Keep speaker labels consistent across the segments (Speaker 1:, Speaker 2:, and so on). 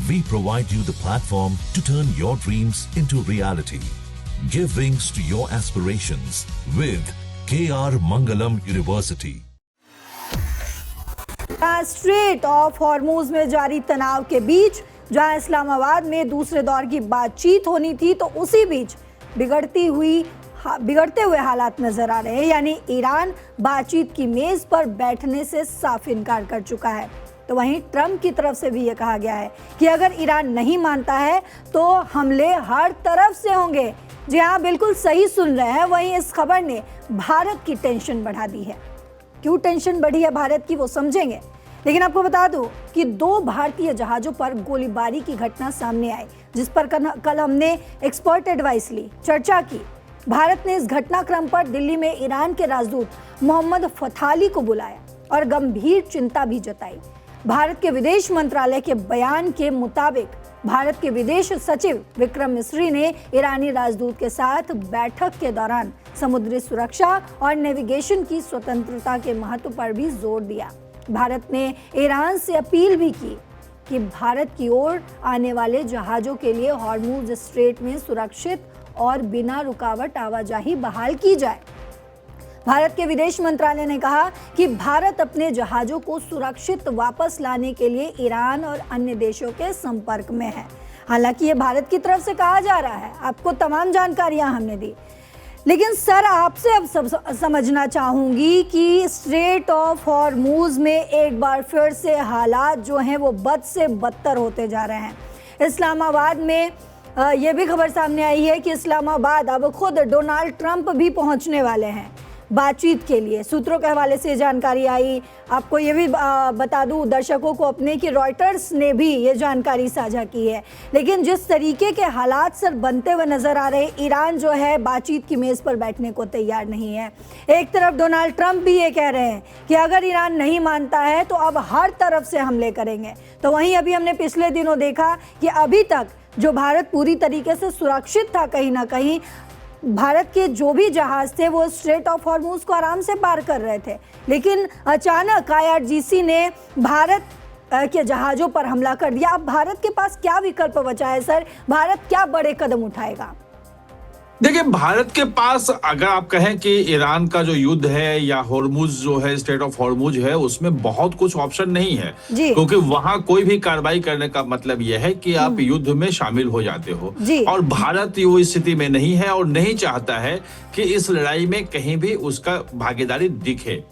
Speaker 1: we provide you the platform to turn your dreams into reality. Give wings to your aspirations with KR Mangalam University.
Speaker 2: Straight of Hormuz में जारी तनाव के बीच जहां इस्लामाबाद में दूसरे दौर की बातचीत होनी थी, तो उसी बीच बिगड़ते हुए हालात नजर आ रहे हैं। यानी ईरान बातचीत की मेज पर बैठने से साफ इनकार कर चुका है। तो वहीं ट्रंप की तरफ से भी ये कहा गया है कि अगर ईरान नहीं मानता है तो हमले हर तरफ से होंगे। जी हाँ, बिल्कुल सही सुन रहे हैं। वहीं इस खबर ने भारत की टेंशन बढ़ा दी है। क्यों टेंशन बढ़ी है भारत की, वो समझेंगे। लेकिन आपको बता दूं कि 2 भारतीय जहाजों पर गोलीबारी की घटना सामने आई, जिस पर कल हमने एक्सपर्ट एडवाइस ली, चर्चा की। भारत ने इस घटनाक्रम पर दिल्ली में ईरान के राजदूत मोहम्मद फथाली को बुलाया और गंभीर चिंता भी जताई। भारत के विदेश मंत्रालय के बयान के मुताबिक भारत के विदेश सचिव विक्रम मिस्री ने ईरानी राजदूत के साथ बैठक के दौरान समुद्री सुरक्षा और नेविगेशन की स्वतंत्रता के महत्व पर भी जोर दिया। भारत ने ईरान से अपील भी की कि भारत की ओर आने वाले जहाजों के लिए हॉर्मूज स्ट्रेट में सुरक्षित और बिना रुकावट आवाजाही बहाल की जाए। भारत के विदेश मंत्रालय ने कहा कि भारत अपने जहाजों को सुरक्षित वापस लाने के लिए ईरान और अन्य देशों के संपर्क में है। हालांकि ये भारत की तरफ से कहा जा रहा है, आपको तमाम जानकारियां हमने दी। लेकिन सर, आपसे अब समझना चाहूंगी कि स्ट्रेट ऑफ हॉर्मूज में एक बार फिर से हालात जो हैं वो बद से बदतर होते जा रहे हैं। इस्लामाबाद में ये भी खबर सामने आई है कि इस्लामाबाद अब खुद डोनाल्ड ट्रंप भी पहुंचने वाले हैं बातचीत के लिए। सूत्रों के हवाले से जानकारी आई। आपको ये भी बता दूं दर्शकों को अपने कि रॉयटर्स ने भी ये जानकारी साझा की है। लेकिन जिस तरीके के हालात सर बनते हुए नजर आ रहे हैं, ईरान जो है बातचीत की मेज़ पर बैठने को तैयार नहीं है। एक तरफ डोनाल्ड ट्रंप भी ये कह रहे हैं कि अगर ईरान नहीं मानता है तो अब हर तरफ से हमले करेंगे। तो वहीं अभी हमने पिछले दिनों देखा कि अभी तक जो भारत पूरी तरीके से सुरक्षित था, कहीं ना कहीं भारत के जो भी जहाज थे वो स्ट्रेट ऑफ हॉर्मूज को आराम से पार कर रहे थे। लेकिन अचानक IRGC ने भारत के जहाजों पर हमला कर दिया। अब भारत के पास क्या विकल्प बचा है सर? भारत क्या बड़े कदम उठाएगा?
Speaker 3: देखिए, भारत के पास अगर आप कहें कि ईरान का जो युद्ध है या हॉर्मूज जो है, स्ट्रेट ऑफ हॉर्मूज है, उसमें बहुत कुछ ऑप्शन नहीं है, क्योंकि वहां कोई भी कार्रवाई करने का मतलब यह है कि आप युद्ध में शामिल हो जाते हो। और भारत वो स्थिति में नहीं है और नहीं चाहता है कि इस लड़ाई में कहीं भी उसका भागीदारी दिखे।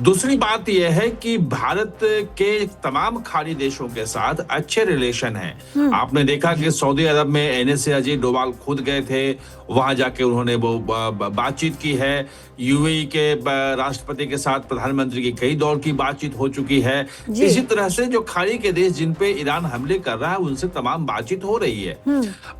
Speaker 3: दूसरी बात यह है कि भारत के तमाम खाड़ी देशों के साथ अच्छे रिलेशन हैं। आपने देखा कि सऊदी अरब में NSA अजीत डोभाल खुद गए थे, वहां जाके उन्होंने वो बातचीत की है। UAE के राष्ट्रपति के साथ प्रधानमंत्री की कई दौर की बातचीत हो चुकी है। इसी तरह से जो खाड़ी के देश जिन पे ईरान हमले कर रहा है उनसे तमाम बातचीत हो रही है।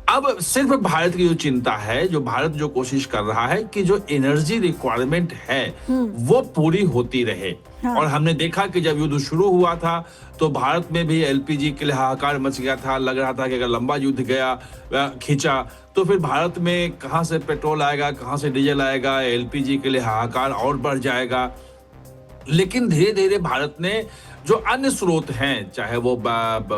Speaker 3: अब सिर्फ भारत की जो चिंता है, जो भारत जो कोशिश कर रहा है कि जो एनर्जी रिक्वायरमेंट है वो पूरी होती रहे। और हमने देखा कि जब युद्ध शुरू हुआ था तो भारत में भी LPG के लिए हाहाकार मच गया था। लग रहा था कि अगर लंबा युद्ध गया खींचा तो फिर भारत में कहां से पेट्रोल आएगा, कहां से डीजल आएगा, LPG के लिए हाहाकार और बढ़ जाएगा। लेकिन धीरे धीरे भारत ने जो अन्य स्रोत हैं, चाहे वो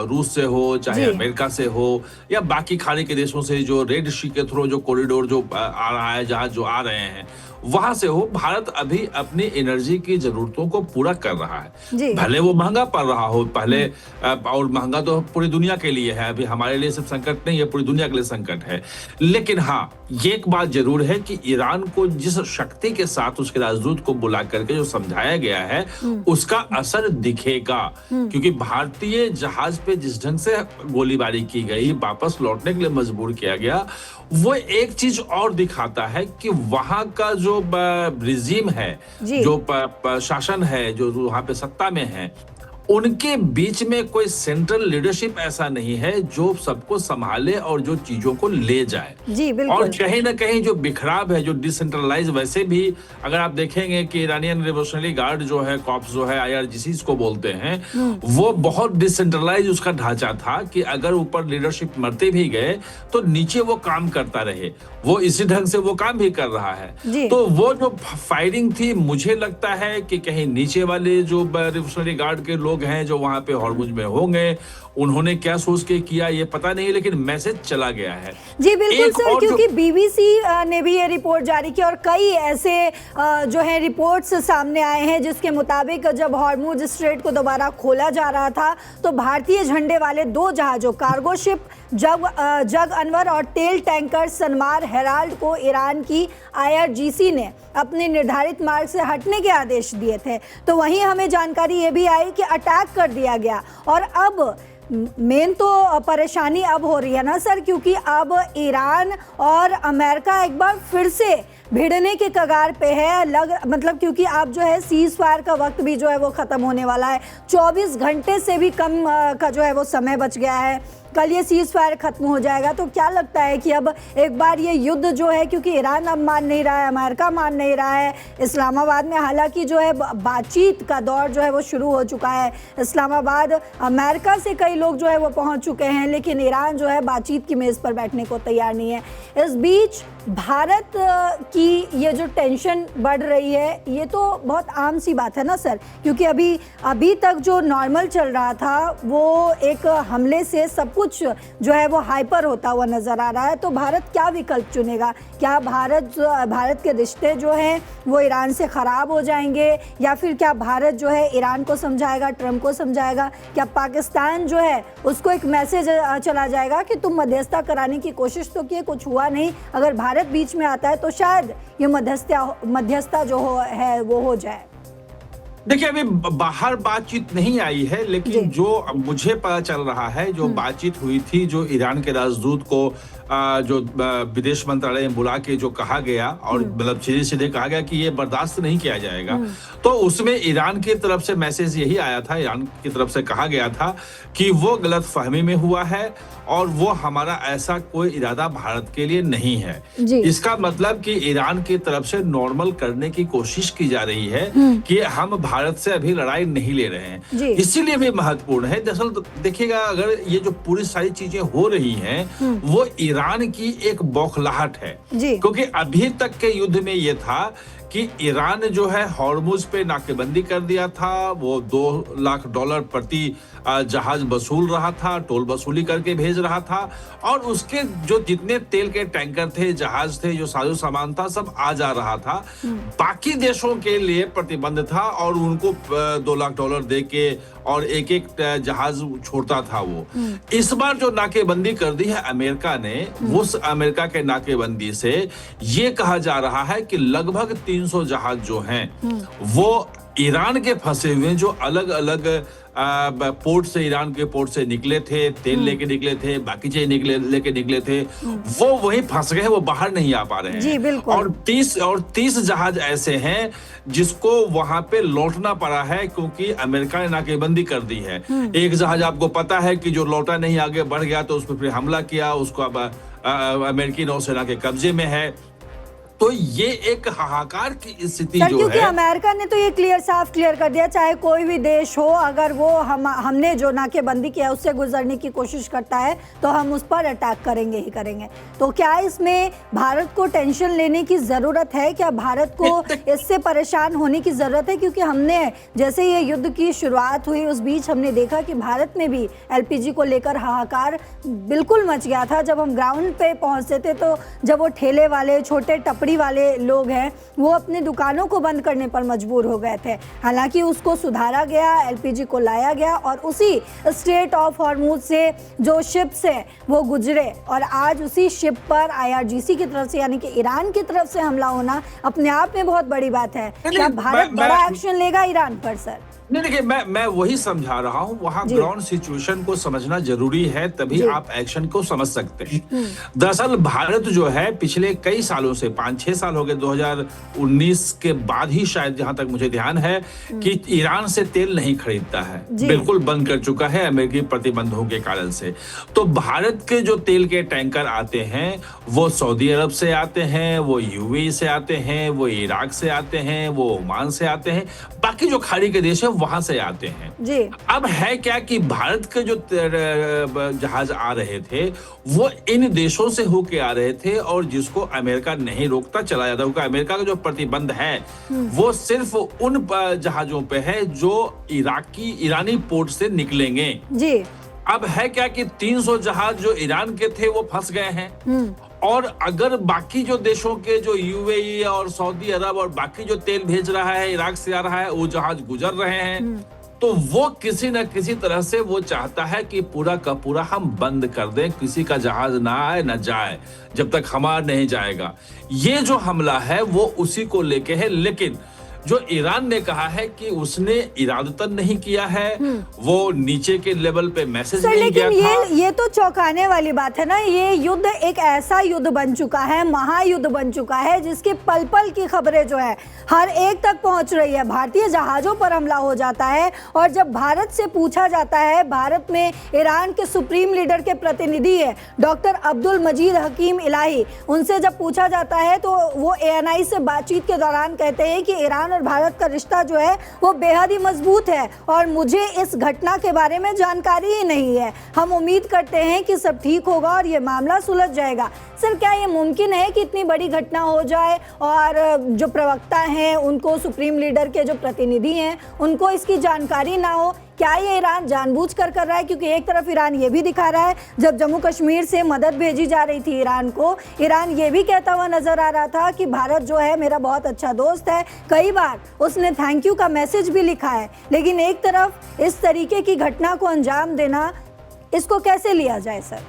Speaker 3: रूस से हो, चाहे अमेरिका से हो या बाकी खाड़ी के देशों से, जो रेड सी के थ्रू जो कॉरिडोर जो आ रहा है, जहाज जो आ रहे हैं, वहां से हो, भारत अभी अपनी एनर्जी की जरूरतों को पूरा कर रहा है। भले वो महंगा पड़ रहा हो पहले, और महंगा तो पूरी दुनिया के लिए है, अभी हमारे लिए सिर्फ संकट नहीं है, पूरी दुनिया के लिए संकट है। लेकिन हाँ, ये एक बात जरूर है कि ईरान को जिस शक्ति के साथ उसके राजदूत को बुला करके जो समझाया गया है उसका असर दिखेगा। क्योंकि भारतीय जहाज पे जिस ढंग से गोलीबारी की गई, वापस लौटने के लिए मजबूर किया गया, वो एक चीज और दिखाता है कि वहां का जो रिजीम है, जो शासन है, जो वहां पे सत्ता में है, उनके बीच में कोई सेंट्रल लीडरशिप ऐसा नहीं है जो सबको संभाले और जो चीजों को ले जाए।
Speaker 2: जी बिल्कुल।
Speaker 3: और कहीं ना कहीं जो बिखराव है, जो डिसेंट्रलाइज, वैसे भी अगर आप देखेंगे कि इरानियन रिवोल्यूशनरी गार्ड जो है, कॉप्स जो है, IRGC को बोलते हैं, वो बहुत डिसेंट्रलाइज उसका ढांचा था कि अगर ऊपर लीडरशिप मरते भी गए तो नीचे वो काम करता रहे। वो इसी ढंग से वो काम भी कर रहा है। तो वो जो फायरिंग थी, मुझे लगता है कि कहीं नीचे वाले जो रिवोल्यूशनरी गार्ड के लोग हैं जो वहां पे हॉर्मुज में होंगे, उन्होंने क्या सोच के किया ये पता नहीं, लेकिन मैसेज चला गया है।
Speaker 2: जी बिल्कुल सर, क्योंकि बीबीसी ने भी ये रिपोर्ट जारी की और कई ऐसे जो है रिपोर्ट्स सामने आए हैं जिसके मुताबिक जब हॉर्मुज स्ट्रेट को दोबारा खोला जा रहा था तो भारतीय झंडे वाले 2 जहाजों, कार्गो शिप जग अनवर और तेल टैंकर सनमार हेराल्ड को ईरान की IRGC ने अपने निर्धारित मार्ग से हटने के आदेश दिए थे। तो वहीं हमें जानकारी ये भी आई कि अटैक कर दिया गया। और अब मेन तो परेशानी अब हो रही है ना सर, क्योंकि अब ईरान और अमेरिका एक बार फिर से भिड़ने के कगार पे है। मतलब क्योंकि अब जो है सीज फायर का वक्त भी जो है वो ख़त्म होने वाला है, 24 घंटे से भी कम का जो है वो समय बच गया है। कल ये सीज फायर खत्म हो जाएगा। तो क्या लगता है कि अब एक बार ये युद्ध जो है, क्योंकि ईरान अब मान नहीं रहा है, अमेरिका मान नहीं रहा है, इस्लामाबाद में हालांकि जो है बातचीत का दौर जो है वो शुरू हो चुका है। इस्लामाबाद अमेरिका से कई लोग जो है वो पहुंच चुके हैं, लेकिन ईरान जो है बातचीत की मेज़ पर बैठने को तैयार नहीं है। इस बीच भारत की ये जो टेंशन बढ़ रही है, ये तो बहुत आम सी बात है ना सर, क्योंकि अभी तक जो नॉर्मल चल रहा था वो एक हमले से सब कुछ जो है वो हाइपर होता हुआ नजर आ रहा है। तो भारत क्या विकल्प चुनेगा? क्या भारत के रिश्ते जो हैं वो ईरान से ख़राब हो जाएंगे, या फिर क्या भारत जो है ईरान को समझाएगा, ट्रंप को समझाएगा? क्या पाकिस्तान जो है उसको एक मैसेज चला जाएगा कि तुम मध्यस्थता कराने की कोशिश तो किए, कुछ हुआ नहीं, अगर भारत बीच में आता है तो शायद ये मध्यस्थता जो है वो हो जाए?
Speaker 3: देखिए, अभी बाहर बातचीत नहीं आई है, लेकिन जो मुझे पता चल रहा है, जो बातचीत हुई थी, जो ईरान के राजदूत को जो विदेश मंत्रालय में बुला के जो कहा गया और मतलब सीधे कहा गया कि ये बर्दाश्त नहीं किया जाएगा, तो उसमें ईरान की तरफ से मैसेज यही आया था, ईरान की तरफ से कहा गया था कि वो गलत फहमी में हुआ है और वो हमारा ऐसा कोई इरादा भारत के लिए नहीं है। इसका मतलब कि ईरान की तरफ से नॉर्मल करने की कोशिश की जा रही है कि हम भारत से अभी लड़ाई नहीं ले रहे हैं। इसीलिए भी महत्वपूर्ण है। दरअसल देखिएगा, अगर ये जो पूरी सारी चीजें हो रही हैं वो ईरान की एक बौखलाहट है, क्योंकि अभी तक के युद्ध में ये था कि ईरान जो है हॉर्मुज पे नाकेबंदी कर दिया था, वो $2 लाख प्रति जहाज वसूल रहा था, टोल वसूली करके भेज रहा था, और उसके जो जितने तेल के टैंकर थे, जहाज थे, जो साजो सामान था, सब आ जा रहा था। बाकी देशों के लिए प्रतिबंध था और उनको $2 लाख दे के और एक जहाज छोड़ता था वो। इस बार जो नाकेबंदी कर दी है अमेरिका ने, उस अमेरिका के नाकेबंदी से ये कहा जा रहा है कि लगभग 300 जहाज जो हैं वो ईरान के फंसे हुए, जो अलग अलग पोर्ट से, ईरान के पोर्ट से निकले थे, तेल लेके निकले थे, बाकी चीज लेके निकले थे, वो वहीं फंस गए हैं, वो बाहर नहीं आ पा रहे हैं।
Speaker 2: जी बिल्कुल।
Speaker 3: और 30 जहाज ऐसे हैं जिसको वहां पे लौटना पड़ा है, क्योंकि अमेरिका ने नाकेबंदी कर दी है। एक जहाज आपको पता है कि जो लौटा नहीं, आगे बढ़ गया तो उस पर फिर हमला किया, उसको अब अमेरिकी नौसेना के कब्जे में है। तो ये एक हाहाकार की स्थिति जो है,
Speaker 2: क्योंकि अमेरिका ने तो ये साफ क्लियर कर दिया, चाहे कोई भी देश हो, अगर वो हमने जो नाकेबंदी किया उससे गुजरने की कोशिश करता है तो हम उस पर अटैक करेंगे ही करेंगे। तो क्या इसमें भारत को टेंशन लेने की जरूरत है? क्या भारत को इससे परेशान होने की जरूरत है? क्योंकि हमने जैसे ये युद्ध की शुरुआत हुई उस बीच हमने देखा कि भारत में भी LPG को लेकर हाहाकार बिल्कुल मच गया था। जब हम ग्राउंड पे पहुंचते थे तो जब वो ठेले वाले, छोटे टपड़ी वाले लोग हैं, वो अपने दुकानों को बंद करने पर मजबूर हो गए थे। हालांकि उसको सुधारा गया, LPG को लाया गया और उसी स्ट्रेट ऑफ हॉर्मुज से जो शिप्स है वो गुजरे, और आज उसी शिप पर IRGC की तरफ से यानी कि ईरान की तरफ से हमला होना अपने आप में बहुत बड़ी बात है। क्या भारत बड़ा एक्शन लेगा ईरान पर सर?
Speaker 3: नहीं, देखिए, मैं वही समझा रहा हूँ, वहाँ ग्राउंड सिचुएशन को समझना जरूरी है, तभी आप एक्शन को समझ सकते हैं। दरअसल भारत जो है पिछले कई सालों से, 5-6 साल हो गए, 2019 के बाद ही शायद, जहां तक मुझे ध्यान है, कि ईरान से तेल नहीं खरीदता है, बिल्कुल बंद कर चुका है अमेरिकी प्रतिबंधों के कारण से। तो भारत के जो तेल के टैंकर आते हैं वो सऊदी अरब से आते हैं, वो UAE से आते हैं, वो इराक से आते हैं, वो ओमान से आते हैं, बाकी जो खाड़ी के देश है वहां से आते हैं। जी। अब है क्या कि भारत के जो जहाज आ रहे थे वो इन देशों से होके आ रहे थे, और जिसको अमेरिका नहीं रोकता चला जाता, क्योंकि अमेरिका का जो प्रतिबंध है वो सिर्फ उन जहाजों पे है जो ईरानी पोर्ट से निकलेंगे। जी। अब है क्या कि 300 जहाज जो ईरान के थे वो फंस गए हैं, और अगर बाकी जो देशों के जो यूएई और सऊदी अरब और बाकी जो तेल भेज रहा है, इराक से आ रहा है, वो जहाज गुजर रहे हैं, तो वो किसी न किसी तरह से वो चाहता है कि पूरा का पूरा हम बंद कर दें, किसी का जहाज ना आए ना जाए जब तक हमारा नहीं जाएगा। ये जो हमला है वो उसी को लेके है, लेकिन जो ईरान ने कहा है कि उसने इरादतन नहीं किया है, वो नीचे के लेवल पे मैसेज नहीं किया था।
Speaker 2: ये तो चौंकाने वाली बात है ना। ये युद्ध एक ऐसा युद्ध बन चुका है, महायुद्ध बन चुका है, जिसकी पल पल की खबरें जो है हर एक तक पहुंच रही है। भारतीय जहाजों पर हमला हो जाता है, और जब भारत से पूछा जाता है, भारत में ईरान के सुप्रीम लीडर के प्रतिनिधि है डॉक्टर अब्दुल मजीद हकीम इलाही, उनसे जब पूछा जाता है तो वो ANI से बातचीत के दौरान कहते हैं कि ईरान और भारत का रिश्ता जो है वो बेहद ही मजबूत है, और मुझे इस घटना के बारे में जानकारी ही नहीं है। हम उम्मीद करते हैं कि सब ठीक होगा और ये मामला सुलझ जाएगा। सर, क्या ये मुमकिन है कि इतनी बड़ी घटना हो जाए और जो प्रवक्ता हैं उनको, सुप्रीम लीडर के जो प्रतिनिधि हैं उनको इसकी जानकारी ना हो? क्या ये ईरान जानबूझ कर रहा है? क्योंकि एक तरफ ईरान ये भी दिखा रहा है, जब जम्मू कश्मीर से मदद भेजी जा रही थी ईरान को, ईरान ये भी कहता हुआ नजर आ रहा था कि भारत जो है मेरा बहुत अच्छा दोस्त है, कई बार उसने थैंक यू का मैसेज भी लिखा है। लेकिन एक तरफ इस तरीके की घटना को अंजाम देना, इसको कैसे लिया जाए सर?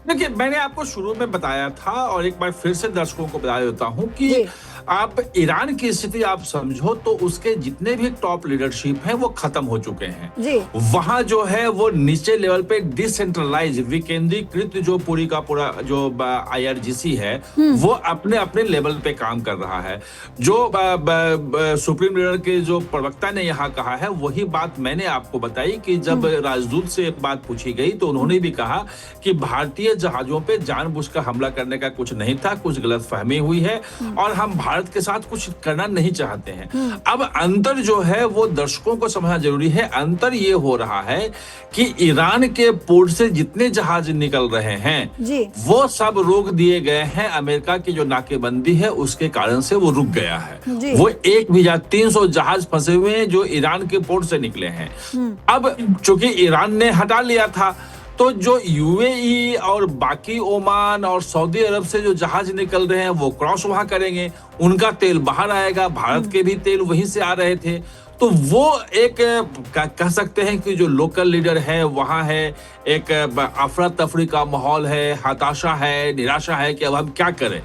Speaker 3: देखिए, मैंने आपको शुरू में बताया था और एक बार फिर से दर्शकों को बता देता हूं कि आप ईरान की स्थिति आप समझो तो उसके जितने भी टॉप लीडरशिप हैं वो खत्म हो चुके हैं
Speaker 2: जी।
Speaker 3: वहां जो है वो नीचे लेवल पे डिसेंट्रलाइज, विकेंद्रीकृत जो पूरी का पूरा जो IRGC है वो अपने अपने लेवल पे काम कर रहा है। जो सुप्रीम लीडर के जो प्रवक्ता ने यहाँ कहा है वही बात मैंने आपको बताई कि जब राजदूत से एक बात पूछी गई तो उन्होंने भी कहा कि भारतीय जहाजों पे जानबूझकर हमला करने का कुछ नहीं था, कुछ गलतफहमी हुई है और हम भारत के साथ कुछ करना नहीं चाहते हैं। अब अंतर जो है वो दर्शकों को समझना जरूरी है। अंतर ये हो रहा है कि ईरान के पोर्ट से जितने जहाज निकल रहे हैं
Speaker 2: जी।
Speaker 3: वो सब रोक दिए गए हैं। अमेरिका की जो नाकेबंदी है उसके कारण से वो रुक गया है। वो 300 जहाज फंसे हुए हैं जो ईरान के पोर्ट से निकले हैं। अब चूंकि ईरान ने हटा लिया था तो जो यूएई और बाकी ओमान और सऊदी अरब से जो जहाज निकल रहे हैं वो क्रॉस वहां करेंगे, उनका तेल बाहर आएगा। भारत के भी तेल वहीं से आ रहे थे, तो वो एक कह सकते हैं कि जो लोकल लीडर है वहां है, एक अफरा तफरी का माहौल है, हताशा है, निराशा है कि अब हम क्या करें,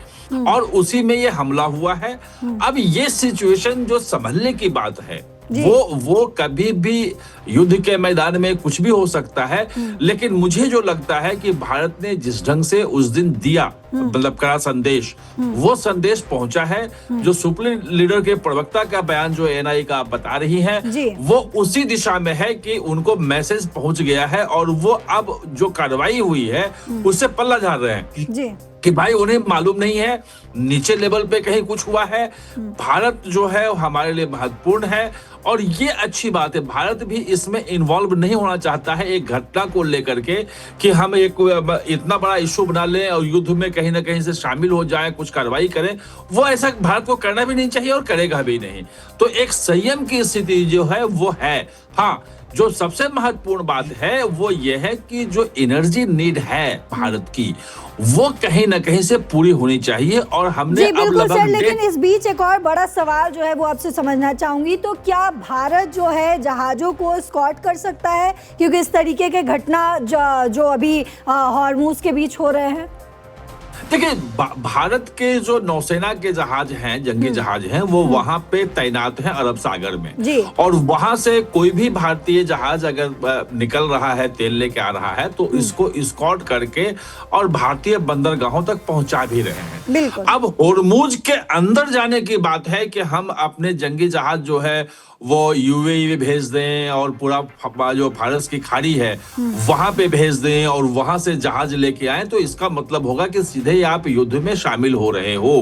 Speaker 3: और उसी में ये हमला हुआ है। अब ये सिचुएशन जो संभलने की बात है वो कभी भी युद्ध के मैदान में कुछ भी हो सकता है, लेकिन मुझे जो लगता है कि भारत ने जिस ढंग से उस दिन दिया मतलब कड़ा संदेश, वो संदेश पहुंचा है। जो सुप्रीम लीडर के प्रवक्ता का बयान जो ANI का आप बता रही हैं वो उसी दिशा में है कि उनको मैसेज पहुंच गया है और वो अब जो कार्रवाई हुई है उससे पल्ला झाड़ रहे हैं कि भाई उन्हें मालूम नहीं है, नीचे लेवल पे कहीं कुछ हुआ है। भारत जो है हमारे लिए महत्वपूर्ण है और ये अच्छी बात है। भारत भी इसमें इन्वॉल्व नहीं होना चाहता है एक घटना को लेकर के कि हम एक इतना बड़ा इश्यू बना लें और युद्ध में कहीं ना कहीं से शामिल हो जाए, कुछ कार्रवाई करें। वो ऐसा भारत को करना भी नहीं चाहिए और करेगा भी नहीं। तो एक संयम की स्थिति जो है वो है। हाँ, जो सबसे महत्वपूर्ण बात है वो ये है कि जो एनर्जी नीड है भारत की वो कहीं ना कहीं से पूरी होनी चाहिए। और हमने अब लगभग
Speaker 2: लेकिन इस बीच एक और बड़ा सवाल जो है वो आपसे समझना चाहूंगी, तो क्या भारत जो है जहाजों को स्कॉट कर सकता है? क्योंकि इस तरीके के घटना जो अभी हॉर्मुज के बीच हो रहे हैं।
Speaker 3: देखिए, भारत के जो नौसेना के जहाज हैं, जंगी जहाज हैं, वो वहां पे तैनात हैं अरब सागर में
Speaker 2: जी।
Speaker 3: और वहां से कोई भी भारतीय जहाज अगर निकल रहा है, तेल लेके आ रहा है, तो इसको स्कॉट करके और भारतीय बंदरगाहों तक पहुंचा भी रहे हैं।
Speaker 2: बिल्कुल।
Speaker 3: अब होर्मुज के अंदर जाने की बात है कि हम अपने जंगी जहाज जो है वो यूएई में भेज दें और पूरा जो फारस की खाड़ी है वहां पे भेज दें और वहां से जहाज लेके आए, तो इसका मतलब होगा कि सीधे ही आप युद्ध में शामिल हो रहे हो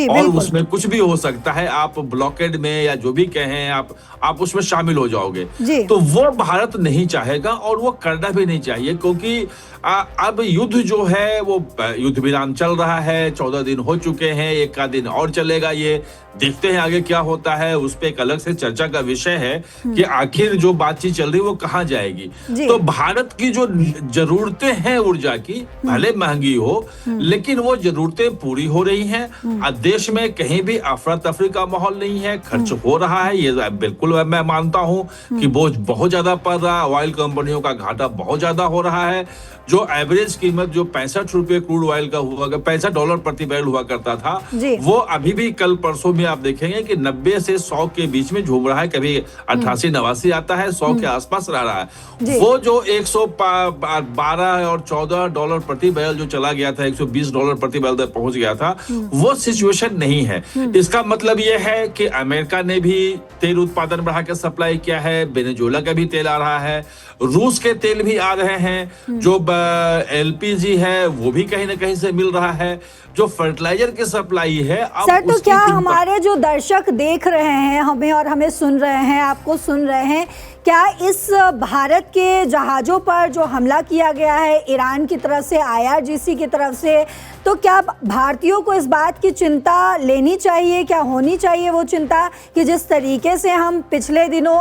Speaker 3: और उसमें कुछ भी हो सकता है, आप ब्लॉकेड में या जो भी कहें आप उसमें शामिल हो जाओगे, तो वो भारत नहीं चाहेगा और वो करना भी नहीं चाहिए, क्योंकि अब युद्ध जो है वो युद्ध विराम चल रहा है, 14 दिन हो चुके हैं, 1 का दिन और चलेगा, ये देखते हैं आगे क्या होता है। उस पे एक अलग से चर्चा का विषय है कि आखिर जो बातचीत चल रही है वो कहाँ जाएगी। तो भारत की जो जरूरतें हैं ऊर्जा की, भले महंगी हो लेकिन वो जरूरतें पूरी हो रही हैं। देश में कहीं भी अफरा तफरी का माहौल नहीं है, खर्च हो रहा है, ये बिल्कुल मैं मानता हूं कि बोझ बहुत ज्यादा पड़ रहा है, ऑयल कंपनियों का घाटा बहुत ज्यादा हो रहा है। जो एवरेज कीमत जो 65 रुपए क्रूड ऑयल का हुआ, $65 प्रति बैरल हुआ करता था, वो अभी भी कल परसों में आप देखेंगे कि 90 से 100 के बीच में झूम रहा है, कभी 88-89 आता है, 100 के आसपास रह रहा है। वो जो 112 और $14 प्रति बैरल जो चला गया था, $120 प्रति बैरल तक पहुंच गया था, वो सिचुएशन नहीं है। इसका मतलब ये है कि अमेरिका ने भी तेल उत्पादन बढ़ा के सप्लाई किया है, वेनेजुएला का भी तेल आ रहा है, रूस के तेल भी आ रहे हैं, जो एलपीजी है वो भी कहीं ना कहीं से मिल रहा है, जो फर्टिलाइजर की सप्लाई है। अब
Speaker 2: सर, तो क्या हमारे जो दर्शक देख रहे हैं हमें और हमें सुन रहे हैं, आपको सुन रहे हैं, क्या इस भारत के जहाज़ों पर जो हमला किया गया है ईरान की तरफ से, IRGC की तरफ से, तो क्या भारतीयों को इस बात की चिंता लेनी चाहिए, क्या होनी चाहिए वो चिंता कि जिस तरीके से हम पिछले दिनों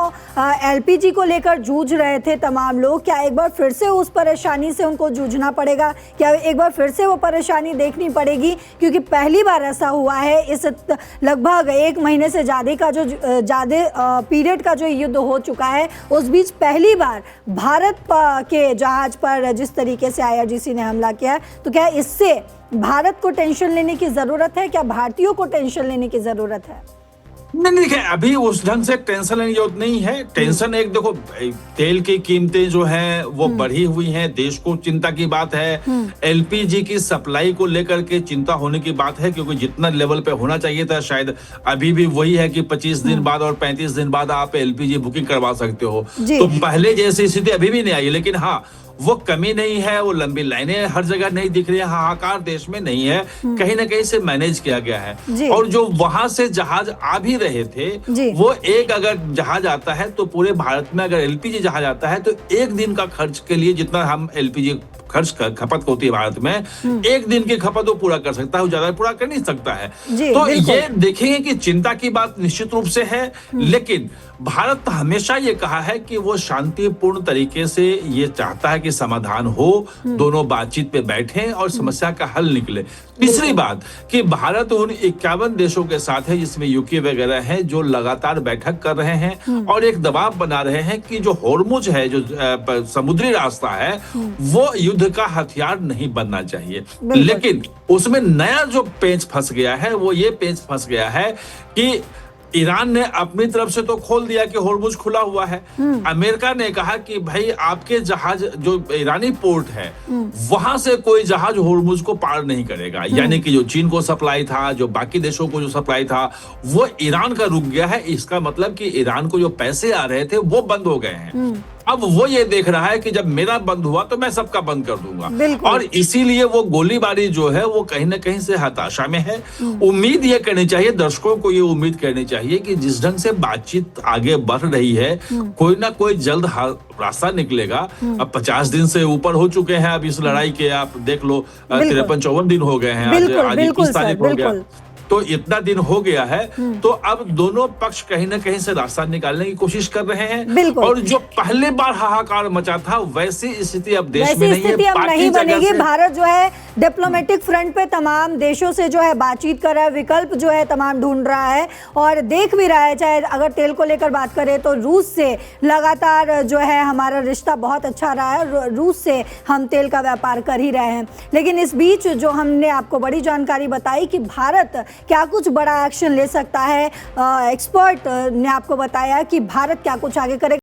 Speaker 2: LPG को लेकर जूझ रहे थे तमाम लोग, क्या एक बार फिर से उस परेशानी से उनको जूझना पड़ेगा? क्या एक बार फिर से वो परेशानी देखनी पड़ेगी? क्योंकि पहली बार ऐसा हुआ है इस लगभग 1 महीने से ज़्यादा का जो पीरियड का जो युद्ध हो चुका है, उस बीच पहली बार भारत के जहाज पर जिस तरीके से IRGC ने हमला किया है, तो क्या इससे भारत को टेंशन लेने की जरूरत है? क्या भारतीयों को टेंशन लेने की जरूरत है?
Speaker 3: नहीं, देखिए अभी उस ढंग से टेंशन लेने की जरूरत नहीं है। टेंशन एक, देखो तेल की कीमतें जो हैं वो बढ़ी हुई हैं, देश को चिंता की बात है। LPG की सप्लाई को लेकर के चिंता होने की बात है, क्योंकि जितना लेवल पे होना चाहिए था शायद अभी भी वही है कि 25 दिन बाद और 35 दिन बाद आप LPG बुकिंग करवा सकते हो। तो पहले जैसी स्थिति अभी भी नहीं आई, लेकिन हाँ वो कमी नहीं है, वो लंबी लाइनें हर जगह नहीं दिख रही है, हाहाकार देश में नहीं है, कहीं ना कहीं से मैनेज किया गया है। और जो वहां से जहाज आ भी रहे थे, वो एक अगर जहाज आता है तो पूरे भारत में अगर LPG जहाज आता है तो 1 दिन का खर्च के लिए जितना हम LPG खपत होती है भारत में, 1 दिन की खपत वो पूरा कर सकता है, वो ज्यादा पूरा कर नहीं सकता है। तो ये देखेंगे कि चिंता की बात निश्चित रूप से है, लेकिन भारत हमेशा ये कहा है कि वो शांतिपूर्ण तरीके से ये चाहता है कि समाधान हो, दोनों बातचीत पे बैठें और समस्या का हल निकले। तीसरी बात कि भारत उन 51 देशों के साथ है जिसमें यूके वगैरह है, जो लगातार बैठक कर रहे हैं और एक दबाव बना रहे हैं कि जो होर्मुज है, जो समुद्री रास्ता है, वो युद्ध का हथियार नहीं बनना चाहिए। लेकिन उसमें नया जो पेंच फंस गया है, वो ये पेंच फंस गया है कि ईरान ने अपनी तरफ से तो खोल दिया कि होर्मुज खुला हुआ है। अमेरिका ने कहा कि भाई आपके जहाज जो ईरानी पोर्ट है वहां से कोई जहाज होर्मुज को पार नहीं करेगा, यानी कि जो चीन को सप्लाई था, जो बाकी देशों को जो सप्लाई था, वो ईरान का रुक गया है। इसका मतलब कि ईरान को जो पैसे आ रहे थे वो बंद हो गए हैं। अब वो ये देख रहा है कि जब मेरा बंद हुआ तो मैं सबका बंद कर दूंगा, और इसीलिए वो गोलीबारी जो है वो कहीं ना कहीं से हताशा में है। उम्मीद ये करनी चाहिए, दर्शकों को ये उम्मीद करनी चाहिए कि जिस ढंग से बातचीत आगे बढ़ रही है, कोई ना कोई जल्द रास्ता निकलेगा। अब 50 दिन से ऊपर हो चुके हैं अब इस लड़ाई के, आप देख लो 53-54 दिन हो गए हैं, आज 21 तारीख हो गया, तो इतना दिन हो गया है। तो अब दोनों पक्ष कहीं ना कहीं से रास्ता निकालने की कोशिश कर रहे हैं, और जो पहले बार हाहाकार मचा था वैसी स्थिति अब देश में नहीं है,
Speaker 2: नहीं बनेगी। भारत जो है डिप्लोमेटिक फ्रंट पे तमाम देशों से जो है बातचीत कर रहा है, विकल्प जो है तमाम ढूंढ रहा है और देख भी रहा है। चाहे अगर तेल को लेकर बात करें तो रूस से लगातार जो है हमारा रिश्ता बहुत अच्छा रहा है, रूस से हम तेल का व्यापार कर ही रहे हैं। लेकिन इस बीच जो हमने आपको बड़ी जानकारी बताई कि भारत क्या कुछ बड़ा एक्शन ले सकता है, एक्सपर्ट ने आपको बताया कि भारत क्या कुछ आगे करेगा।